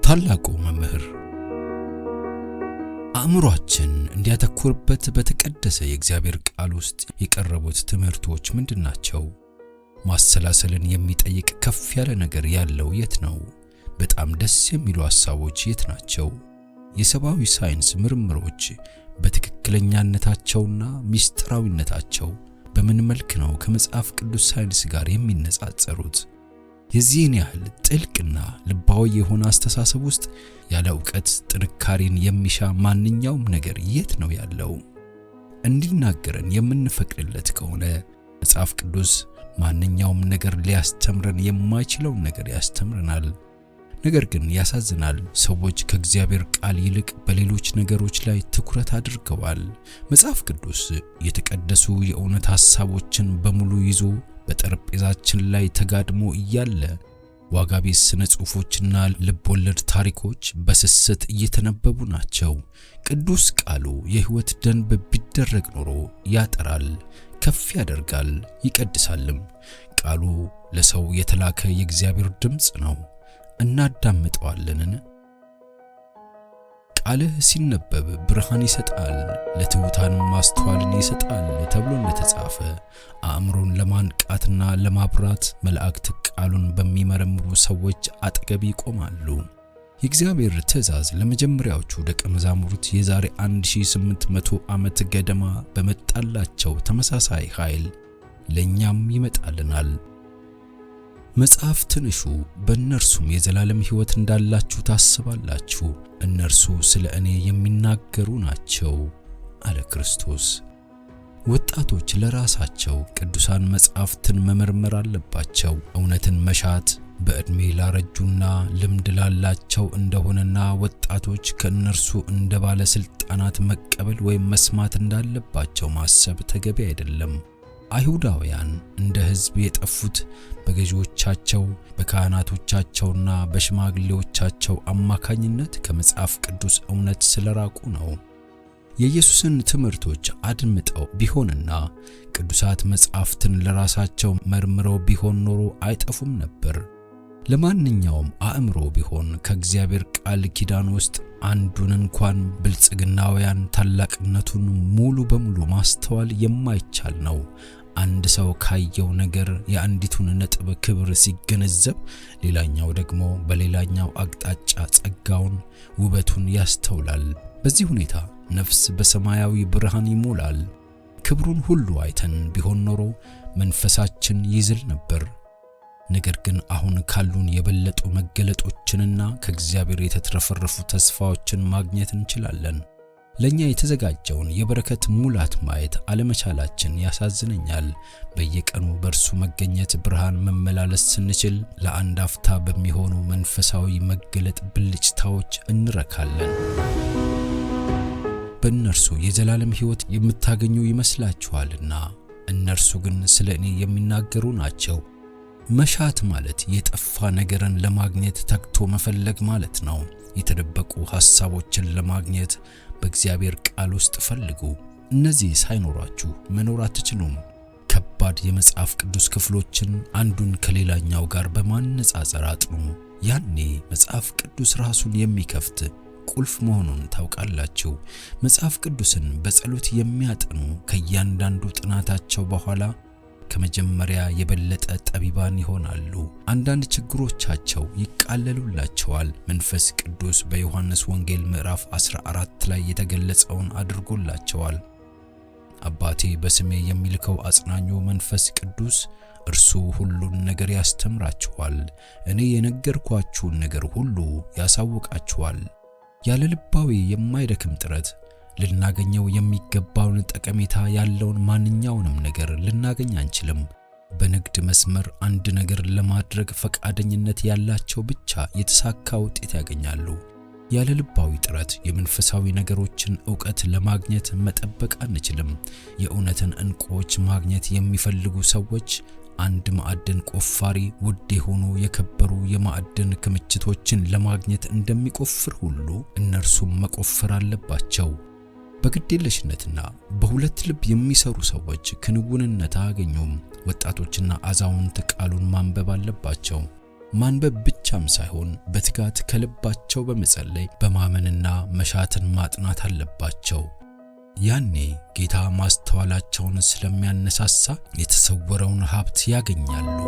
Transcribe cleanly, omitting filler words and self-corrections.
ታላቁ መምህር አእምሮአችን እንዲያተኩርበት በተቀደሰ የእግዚአብሔር ቃል ውስጥ የቀረቡት ትምህርቶች ምንድናቸው? ማሰላሰልን የሚጠይቅ ከፍ ያለ ነገር ያለው የት ነው? በጣም ደስ የሚሉ ሐሳቦች የት ናቸው? የሰብአዊ ሳይንስ ምርምሮች በትክክለኛነታቸውና ሚስጥራዊነታቸው በምን መልክ ነው ከመጽሐፍ ቅዱስ ሳይንስ ጋር የሚነጻጸሩት? የዚህን ያህል ጥልቅና ልባዊ የሆነ አስተሳሰብ ውስጥ ያለ ዕውቀት ጥንካሬን የሚሻ ማንኛውም ነገር የት ነው ያለው? እንዲናገረን የምንፈቅድለት ከሆነ መጽሐፍ ቅዱስ ማንኛውም ነገር ሊያስተምረን የማይችለውን ነገር ያስተምረናል። ነገር ግን ያሳዝናል፣ ሰዎች ከእግዚአብሔር ቃል ይልቅ በሌሎች ነገሮች ላይ ትኩረት አድርገዋል። መጽሐፍ ቅዱስ የተቀደሱ የእውነት ሐሳቦችን በሙሉ ይዞ በጠረጴዛችን ላይ ተጋድሞ እያለ ዋጋ ቢስ ስነ ጽሑፎችና ልቦለድ ታሪኮች በስስት እየተነበቡ ናቸው። ቅዱስ ቃሉ የሕይወት ደንብ ቢደረግ ኖሮ ያጠራል፣ ከፍ ያደርጋል፣ ይቀድሳልም። ቃሉ ለሰው የተላከ የእግዚአብሔር ድምፅ ነው። እናዳምጠዋለንን? ቃልህ ሲነበብ ብርሃን ይሰጣል፣ ለትሑታንም ማስተዋልን ይሰጣል ተብሎ እንደተጻፈ አእምሮን ለማንቃትና ለማብራት መላእክት ቃሉን በሚመረምሩ ሰዎች አጠገብ ይቆማሉ። የእግዚአብሔር ትእዛዝ ለመጀመሪያዎቹ ደቀ መዛሙርት የዛሬ 1800 ዓመት ገደማ በመጣላቸው ተመሳሳይ ኃይል ለኛም ይመጣልናል። መጽሐፍትን እሹ፣ በእነርሱም የዘላለም ሕይወት እንዳላችሁ ታስባላችሁ፣ እነርሱ ስለ እኔ የሚናገሩ ናቸው አለ ክርስቶስ። ወጣቶች ለራሳቸው ቅዱሳን መጽሐፍትን መመርመር አለባቸው። እውነትን መሻት በዕድሜ ላረጁና ልምድ ላላቸው እንደሆነና ወጣቶች ከእነርሱ እንደ ባለሥልጣናት መቀበል ወይም መስማት እንዳለባቸው ማሰብ ተገቢ አይደለም። አይሁዳውያን እንደ ሕዝብ የጠፉት በገዢዎቻቸው በካህናቶቻቸውና በሽማግሌዎቻቸው አማካኝነት ከመጽሐፍ ቅዱስ እውነት ስለራቁ ነው። የኢየሱስን ትምህርቶች አድምጠው ቢሆንና ቅዱሳት መጽሐፍትን ለራሳቸው መርምረው ቢሆን ኖሮ አይጠፉም ነበር። ለማንኛውም አእምሮ ቢሆን ከእግዚአብሔር ቃል ኪዳን ውስጥ አንዱን እንኳን ብልጽግናውያን ታላቅነቱን ሙሉ በሙሉ ማስተዋል የማይቻል ነው። አንድ ሰው ካየው ነገር የአንዲቱን ነጥብ ክብር ሲገነዘብ፣ ሌላኛው ደግሞ በሌላኛው አቅጣጫ ጸጋውን፣ ውበቱን ያስተውላል። በዚህ ሁኔታ ነፍስ በሰማያዊ ብርሃን ይሞላል። ክብሩን ሁሉ አይተን ቢሆን ኖሮ መንፈሳችን ይዝል ነበር። ነገር ግን አሁን ካሉን የበለጡ መገለጦችንና ከእግዚአብሔር የተትረፈረፉ ተስፋዎችን ማግኘት እንችላለን። ለኛ የተዘጋጀውን የበረከት ሙላት ማየት አለመቻላችን ያሳዝነኛል። በየቀኑ በእርሱ መገኘት ብርሃን መመላለስ ስንችል ለአንድ አፍታ በሚሆኑ መንፈሳዊ መገለጥ ብልጭታዎች እንረካለን። በእነርሱ የዘላለም ሕይወት የምታገኙ ይመስላችኋልና እነርሱ ግን ስለ እኔ የሚናገሩ ናቸው። መሻት ማለት የጠፋ ነገርን ለማግኘት ተግቶ መፈለግ ማለት ነው። የተደበቁ ሐሳቦችን ለማግኘት በእግዚአብሔር ቃል ውስጥ ፈልጉ። እነዚህ ሳይኖራችሁ መኖር አትችሉም። ከባድ የመጽሐፍ ቅዱስ ክፍሎችን አንዱን ከሌላኛው ጋር በማነጻጸር አጥኑ። ያኔ መጽሐፍ ቅዱስ ራሱን የሚከፍት ቁልፍ መሆኑን ታውቃላችሁ። መጽሐፍ ቅዱስን በጸሎት የሚያጠኑ ከእያንዳንዱ ጥናታቸው በኋላ ከመጀመሪያ የበለጠ ጠቢባን ይሆናሉ። አንዳንድ ችግሮቻቸው ይቃለሉላቸዋል። መንፈስ ቅዱስ በዮሐንስ ወንጌል ምዕራፍ 14 ላይ የተገለጸውን አድርጎላቸዋል። አባቴ በስሜ የሚልከው አጽናኙ መንፈስ ቅዱስ እርሱ ሁሉን ነገር ያስተምራችኋል፣ እኔ የነገርኳችሁን ነገር ሁሉ ያሳውቃችኋል። ያለ ልባዊ የማይደክም ጥረት ልናገኘው የሚገባውን ጠቀሜታ ያለውን ማንኛውንም ነገር ልናገኝ አንችልም። በንግድ መስመር አንድ ነገር ለማድረግ ፈቃደኝነት ያላቸው ብቻ የተሳካ ውጤት ያገኛሉ። ያለ ልባዊ ጥረት የመንፈሳዊ ነገሮችን ዕውቀት ለማግኘት መጠበቅ አንችልም። የእውነትን ዕንቁዎች ማግኘት የሚፈልጉ ሰዎች አንድ ማዕድን ቆፋሪ ውድ የሆኑ የከበሩ የማዕድን ክምችቶችን ለማግኘት እንደሚቆፍር ሁሉ እነርሱም መቆፈር አለባቸው። በግዴለሽነትና በሁለት ልብ የሚሰሩ ሰዎች ክንውንነት አያገኙም። ወጣቶችና አዛውንት ቃሉን ማንበብ አለባቸው። ማንበብ ብቻም ሳይሆን በትጋት ከልባቸው በመጸለይ በማመንና መሻትን ማጥናት አለባቸው። ያኔ ጌታ ማስተዋላቸውን ስለሚያነሳሳ የተሰወረውን ሀብት ያገኛሉ።